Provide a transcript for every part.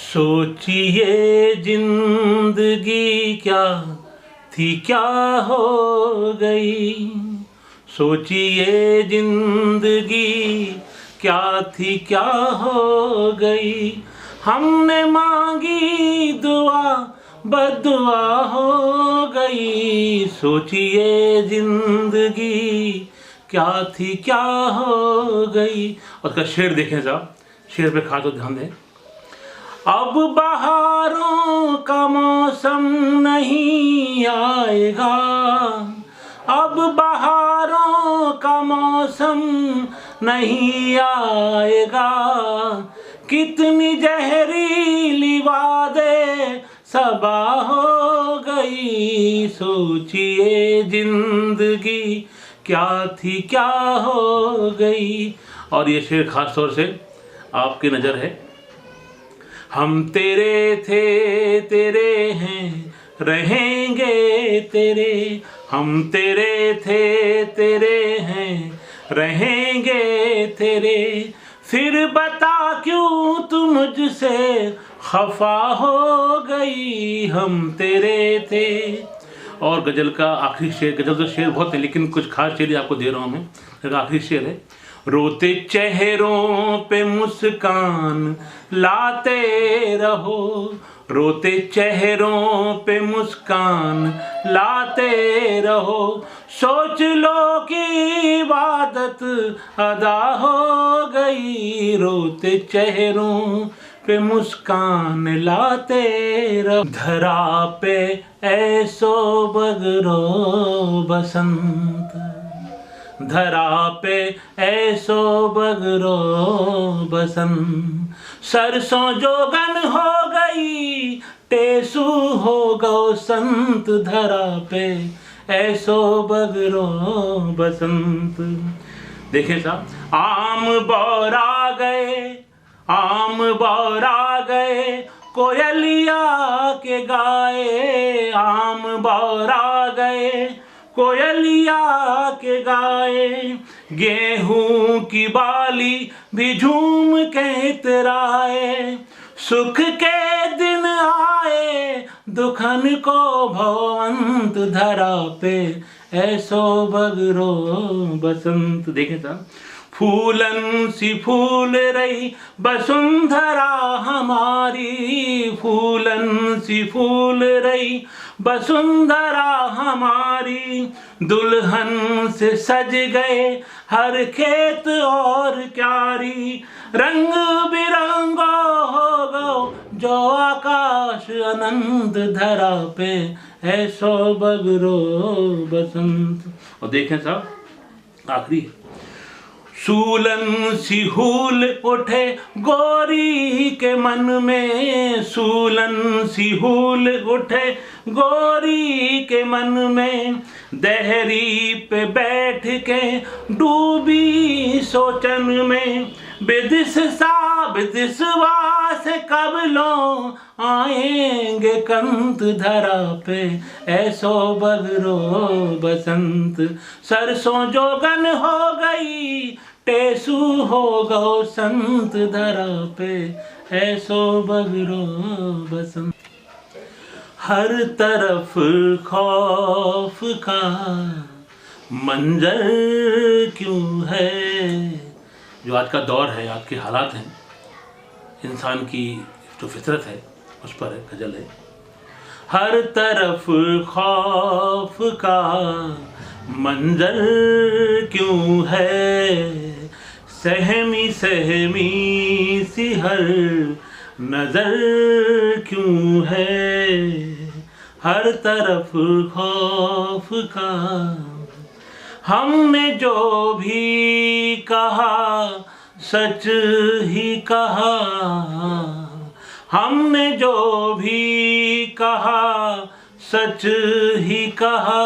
सोचिए जिंदगी क्या थी क्या हो गई। सोचिए जिंदगी क्या थी क्या हो गई। हमने मांगी दुआ बदुआ हो गई। सोचिए जिंदगी क्या थी क्या हो गई। और उसका शेर देखें साहब, शेर पे खास ध्यान दें। अब बहारों का मौसम नहीं आएगा। अब बहारों का मौसम नहीं आएगा। कितनी जहरीली वादे सबा हो गई। सोचिए जिंदगी क्या थी क्या हो गई। और ये शेर खास तौर से आपकी नज़र है। हम तेरे थे तेरे हैं रहेंगे तेरे। हम तेरे थे तेरे हैं रहेंगे तेरे। फिर बता क्यों तू मुझसे खफा हो गई। हम तेरे थे। और गज़ल का आखिरी शेर, गज़ल तो शेर बहुत है लेकिन कुछ खास शेर आपको दे रहा हूँ मैं। आखिरी शेर है। रोते चेहरों पे मुस्कान लाते रहो। रोते चेहरों पे मुस्कान लाते रहो। सोच लो कि इबादत अदा हो गई। रोते चेहरों पे मुस्कान लाते रहो। धरा पे ऐसो बगरो बसंत। धरा पे ऐसो बगरो बसंत। सरसों जोगन हो गई टेसू हो गो संत। धरा पे ऐसो बगरो बसंत। देखें साहब, आम बौरा गए आम बौरा गए कोयलिया के गाए। आम बौरा गए कोयलिया के गाए। गेहूं की बाली भी झूम के इतराए। सुख के दिन आए दुखन को भवंत। धरा पे ऐसो बगरो बसंत। देखें साहब, फूलन सी फूल रही वसुंधरा हमारी। फूलन सी फूल रही वसुंधरा हमारी। दुल्हन से सज गए हर खेत और क्यारी। रंग बिरंगा हो गो जो आकाश अनंत। धरा पे ऐसो बगरो बसंत। और देखें साहब आखिरी, सूलन सी हूल उठे गोरी के मन में। सूलन सी हूल उठे गोरी के मन में। दहरी पे बैठ के डूबी सोचन में। बिदिस सा बिदिसवा से कब लो आएंगे कंत। धरा पे ऐसो बगरो बसंत। सरसों जोगन हो गई टेसू हो गो संत। धरा पे ऐसो बगरो बसंत। हर तरफ खौफ का मंजर क्यों है। जो आज का दौर है, आज के हालात हैं, इंसान की जो फितरत है उस पर है गजल है। हर तरफ खौफ का मंजर क्यों है। सहमी सहमी सी हर नजर क्यों है। हर तरफ खौफ का। हमने जो भी कहा सच ही कहा। हमने जो भी कहा सच ही कहा।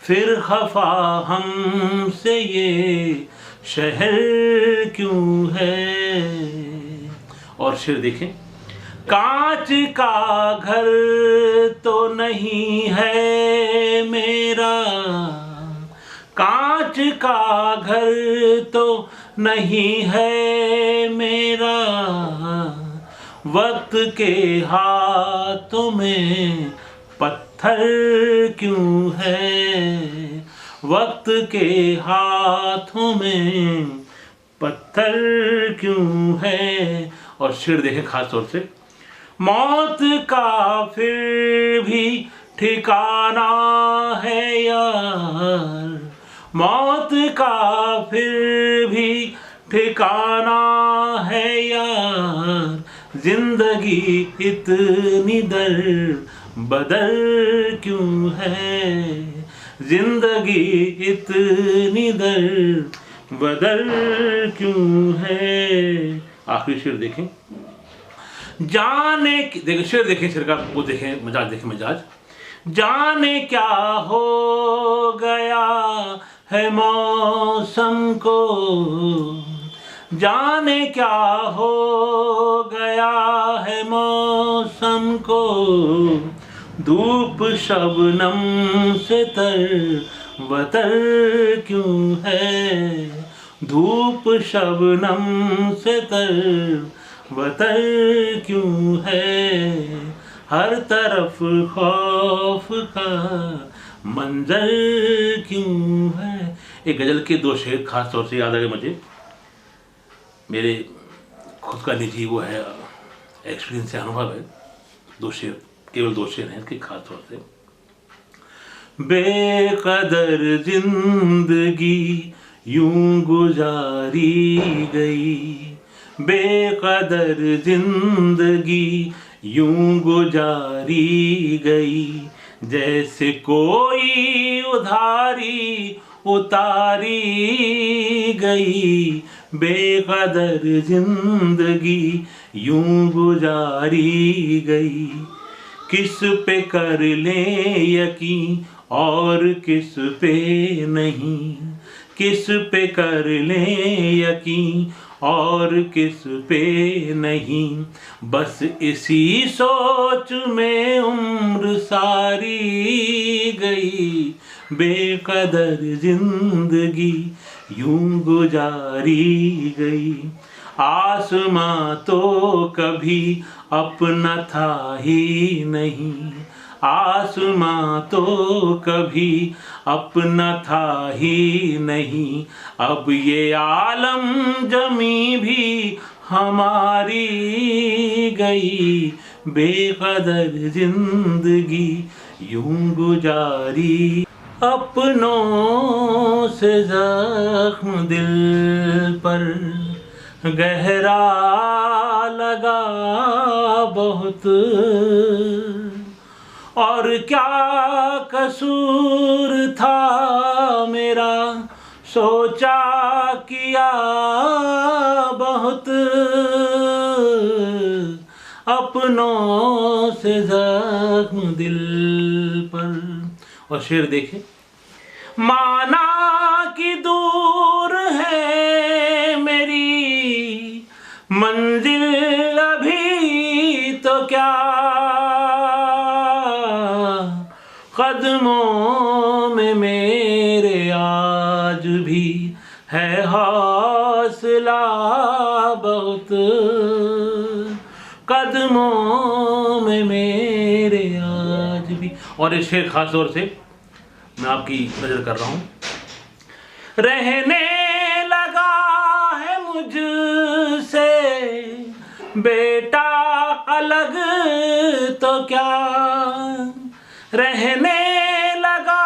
फिर खफा हमसे ये शहर क्यों है। और शेर देखें, कांच का घर तो नहीं है मेरा। कांच का घर तो नहीं है मेरा। वक्त के हाथों में पत्थर क्यों है, वक्त के हाथों में पत्थर क्यों है। और शेर देखें खास तौर से, मौत का फिर भी ठिकाना है यार, मौत का फिर भी ठिकाना है यार, जिंदगी इतनी दर बदल क्यों है, जिंदगी इतनी दर बदल क्यों है। आखिरी शेर देखें, जाने देखिए शेर देखें, शेर का वो देखें मजाज, देखें मजाज। जाने क्या हो गया है मौसम को, जाने क्या हो गया है मौसम को, धूप शबनम से तर बतर क्यों है, धूप शबनम से तर बतर क्यों है, हर तरफ खौफ का मंजर क्यों है। एक गजल के दो शेर खास तौर से याद आ गए मुझे, मेरे खुद का निजी वो है एक्सपीरियंस से अनुभव है। दो शेर, केवल दो शेर हैं कि खास तौर से, बेकदर जिंदगी यूं गुजारी गई, बेकदर जिंदगी यूं गुजारी गई, जैसे कोई उधारी उतारी गई, बेकदर जिंदगी यूं गुजारी गई, किस पे कर ले यकीन और किस पे नहीं, किस पे कर ले यकीन और किस पे नहीं, बस इसी सोच में उम्र सारी गई, बेकदर जिंदगी यूं गुजारी गई, आसमां तो कभी अपना था ही नहीं, आसमां तो कभी अपना था ही नहीं, अब ये आलम जमी भी हमारी गई, बेकदर जिंदगी यूं गुजारी। अपनों से जख्म दिल पर गहरा लगा बहुत, और क्या कसूर था मेरा सोचा किया बहुत, अपनों से जख्म दिल पर। और शेर देखे, माना कि दूर है मेरी मंजिल अभी तो क्या, कदमों में मेरे आज भी है हौसला बहुत, कदमों में मेरे आज भी। और ये शेर खास तौर से मैं आपकी नजर कर रहा हूं, रहने लगा है मुझसे बेटा अलग तो क्या, रहने लगा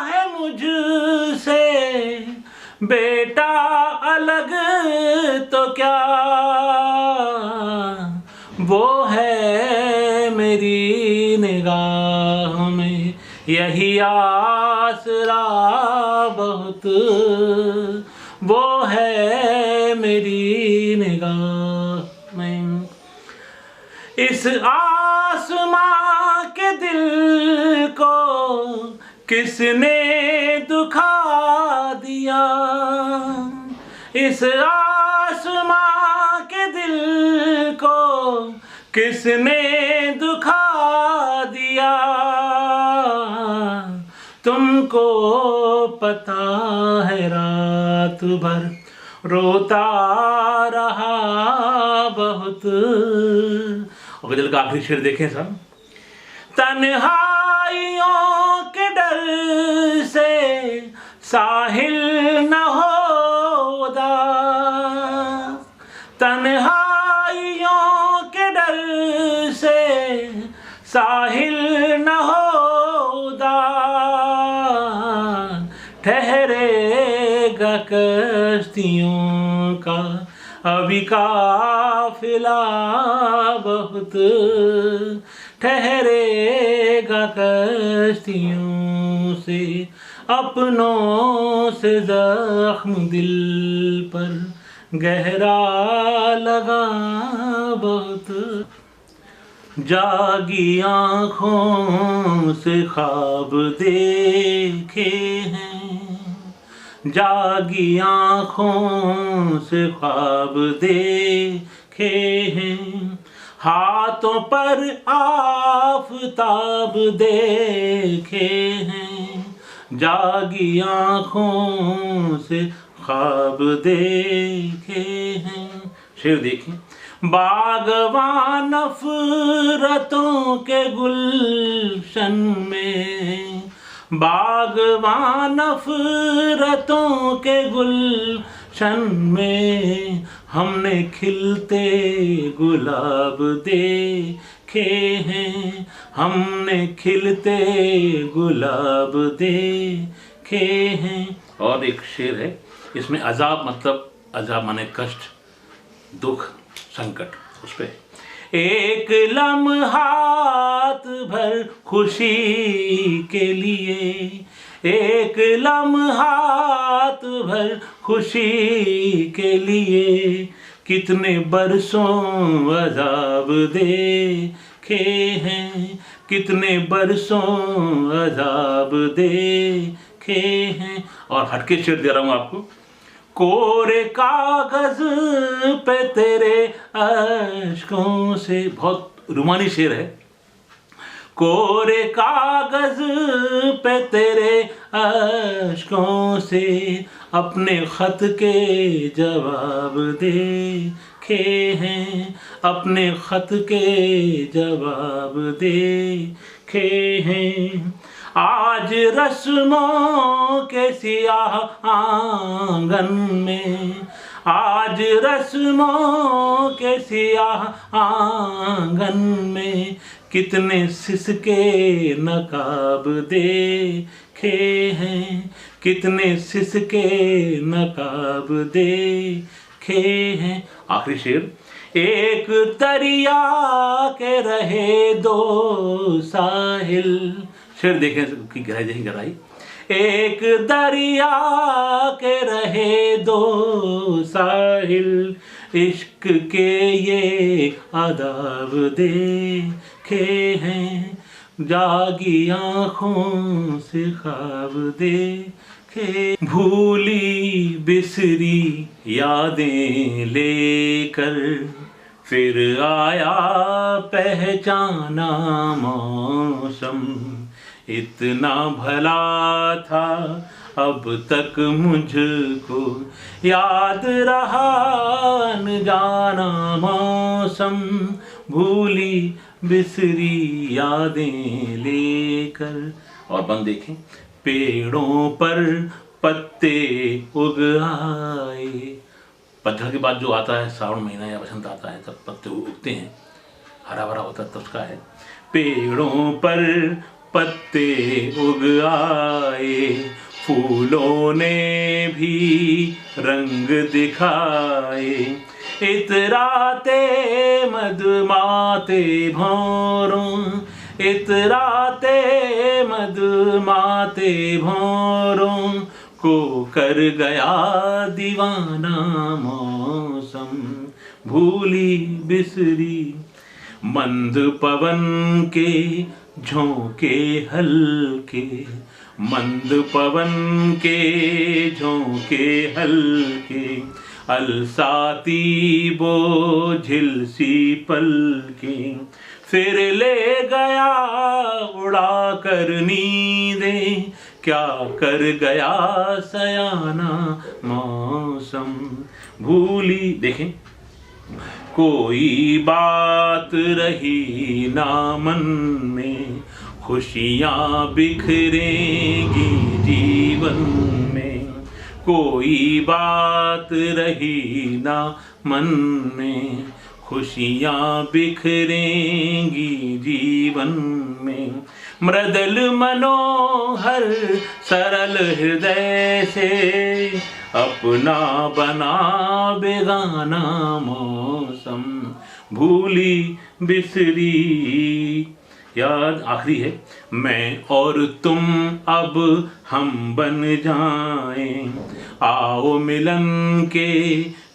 है मुझसे बेटा अलग तो क्या, वो है मेरी निगाह में यही आसरा बहुत, वो है मेरी निगाह में। इस आसमां के दिल को किसने दुखा दिया, इस आसमां के दिल को किसने दुखा दिया, तुमको पता है रात भर रोता रहा बहुत, और गजल का आखिरी शेर देखें सब। तन्हाइयों के डर से साहिल न होदा, तन्हाइयों के डर से साहिल न होदा, ठहरेगा कश्तियों का अभी काफिला बहुत, ठहरेगा कश्तियों से अपनों से जख्म दिल पर गहरा लगा बहुत। जागी आँखों से ख्वाब देखे हैं, जागी आँखों से ख्वाब देखे हैं, हाथों पर आफताब देखे हैं, जागी आँखों से ख्वाब देखे हैं। शेर देखें। बागवान नफरतों के गुलशन में, बागवान नफरतों के गुलशन में, हमने खिलते गुलाब देखे हैं, हमने खिलते गुलाब देखे हैं। और एक शेर है इसमें, अजाब मतलब अजाब माने कष्ट, दुख, संकट, उस पे एक लम्हात भर खुशी के लिए, एक लम्हात भर खुशी के लिए, कितने बरसों अजाब देखे हैं, कितने बरसों अजाब देखे हैं। और हटके शेर दे रहा हूँ आपको। कोरे कागज पे तेरे अश्कों से, बहुत रूमानी शेर है। कोरे कागज पे तेरे अश्कों से अपने खत के जवाब देखे हैं, अपने खत के जवाब देखे हैं। आज रस्मों के सियाह आंगन में, आज रस्मों के सियाह आंगन में, कितने सिसके नकाब देखे हैं, कितने सिसके नकाब देखे हैं। आखिरी शेर। एक दरिया के रहे दो साहिल, शेर देखें की गहराई, देखिए गहराई। एक दरिया के रहे दो साहिल, इश्क के ये आदाब देखे हैं, जागी आँखों से ख्वाब देखे। भूली बिसरी यादें लेकर फिर आया पहचाना मौसम, इतना भला था अब तक मुझको याद रहा न जाना मौसम, भूली बिसरी यादें लेकर। और बंद देखें। पेड़ों पर पत्ते उग आए, पतझड़ के बाद जो आता है श्रावण महीना या बसंत आता है तब पत्ते उगते हैं, हरा भरा होता है तब उसका है। पेड़ों पर पत्ते उग आए, फूलों ने भी रंग दिखाए, इतराते मधुमाते भौरों, इतराते मधुमाते भौरों को कर गया दीवाना मौसम, भूली बिसरी मंद पवन के झोंके हल्के, मंद पवन के झोंके हल्के, अलसाती बोझिल सी पलके, फिर ले गया उड़ा कर नींदें, क्या कर गया सयाना मौसम, भूली। देखें कोई बात रही ना मन में, खुशियाँ बिखरेंगी जीवन में। कोई बात रही ना मन में, खुशियाँ बिखरेंगी जीवन में। मृदुल मनोहर सरल हृदय से, अपना बना बेगाना मौसम। भूली बिसरी याद आखिरी है, मैं और तुम अब हम बन जाएं। आओ मिलन के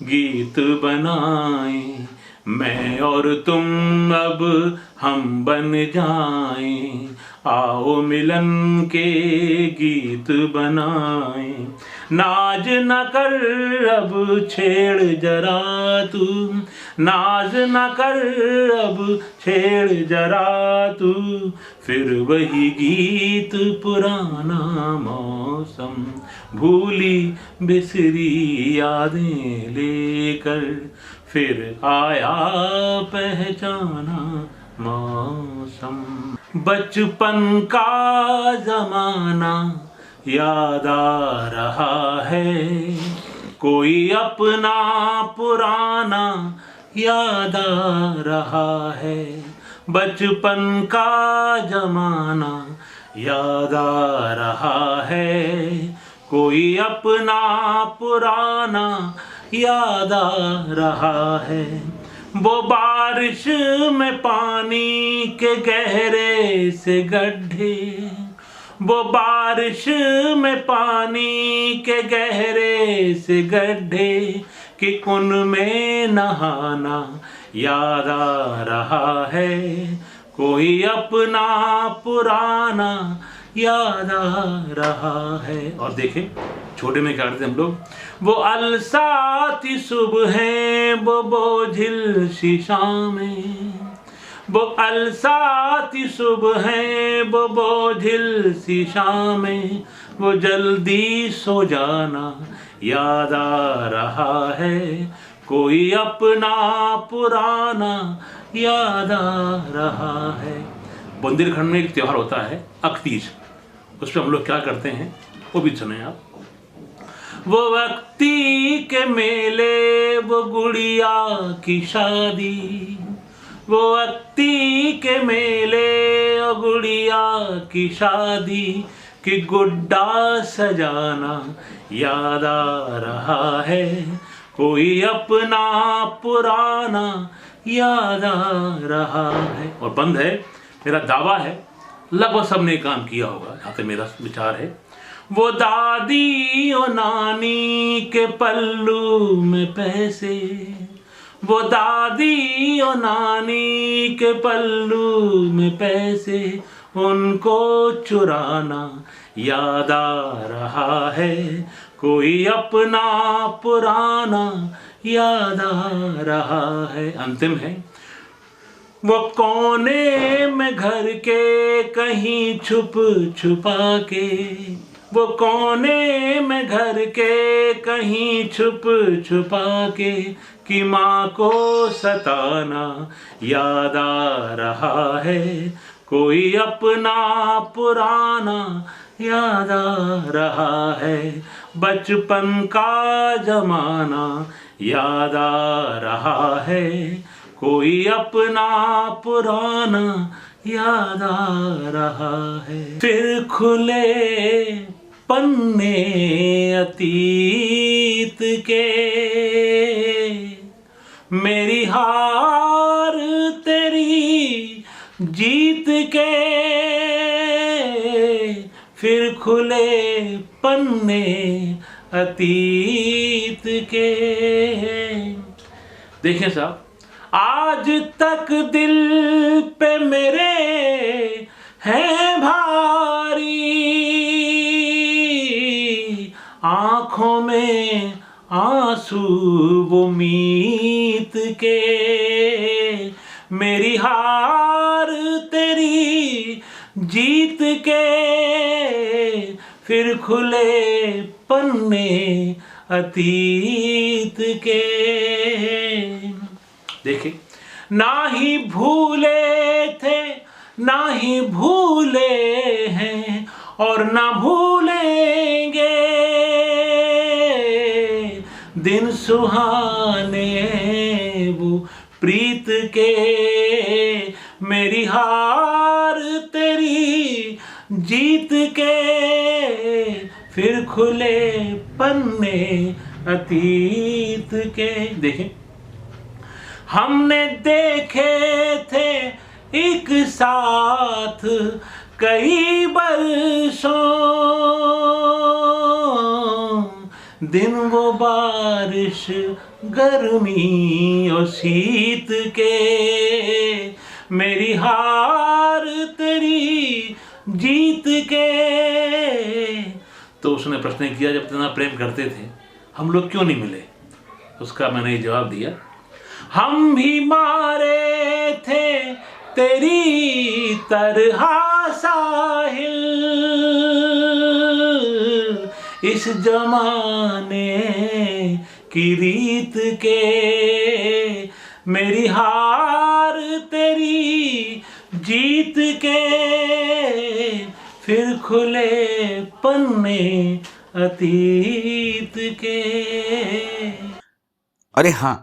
गीत बनाएं। मैं और तुम अब हम बन जाएं। आओ मिलन के गीत बनाएं। नाज न कर अब छेड़ जरा तू, नाज न कर अब छेड़ जरा तू। फिर वही गीत पुराना मौसम, भूली बिसरी यादें लेकर, फिर आया पहचाना मौसम। बचपन का जमाना याद आ रहा है, कोई अपना पुराना याद आ रहा है। बचपन का जमाना याद आ रहा है, कोई अपना पुराना याद आ रहा है। वो बारिश में पानी के गहरे से गड्ढे, वो बारिश में पानी के गहरे से गड्ढे कि उनमें नहाना याद आ रहा है। कोई अपना पुराना याद आ रहा है। और देखें छोटे में क्या करते हम लोग, वो अलसाती सुबहें वो बोझिल शीशा में, वो अलसाती सुबहें वो बोझिल शीशा में। वो जल्दी सो जाना याद आ रहा है, कोई अपना पुराना याद आ रहा है। बुंदेलखंड में एक त्यौहार होता है अकतीज, उस पर हम लोग क्या करते हैं वो भी सुने आप। वो व्यक्ति के मेले वो गुड़िया की शादी, वो व्यक्ति के मेले वो गुड़िया की शादी कि गुड्डा सजाना याद आ रहा है। कोई अपना पुराना याद आ रहा है। और बंद है, मेरा दावा है लगभग सबने काम किया होगा, यहाँ पे मेरा विचार है। वो दादी और नानी के पल्लू में पैसे, वो दादी और नानी के पल्लू में पैसे, उनको चुराना याद आ रहा है। कोई अपना पुराना याद आ रहा है। अंतिम है, वो कोने में घर के कहीं छुप छुपा के, वो कोने में घर के कहीं छुप छुपा के कि माँ को सताना याद आ रहा है। कोई अपना पुराना याद आ रहा है। बचपन का जमाना याद आ रहा है, कोई अपना पुराना याद आ रहा है। फिर खुले पन्ने अतीत के, मेरी हार तेरी जीत के। फिर खुले पन्ने अतीत के। देखिए साहब, आज तक दिल पे मेरे हैं भारी, आँखों में आंसू वो मीत के। मेरी हार तेरी जीत के, फिर खुले पन्ने अतीत के। देखिए, ना ही भूले थे ना ही भूले हैं और ना भूलेंगे दिन सुहाने वो प्रीत के, मेरी हार तेरी जीत के, फिर खुले पन्ने अतीत के। देखें, हमने देखे थे एक साथ कई बरसों, दिन वो बारिश गर्मी और शीत के, मेरी हार तेरी जीत के। तो उसने प्रश्न किया, जब इतना प्रेम करते थे हम लोग क्यों नहीं मिले? उसका मैंने ये जवाब दिया, हम भी मारे थे तेरी तरह साहिल, इस जमाने की रीत के, मेरी हार तेरी जीत के, फिर खुले पन्ने अतीत के। अरे हाँ,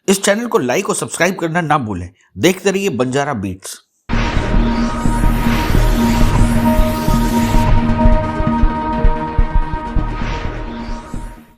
इस चैनल को लाइक और सब्सक्राइब करना ना भूलें। देखते रहिए बंजारा बीट्स।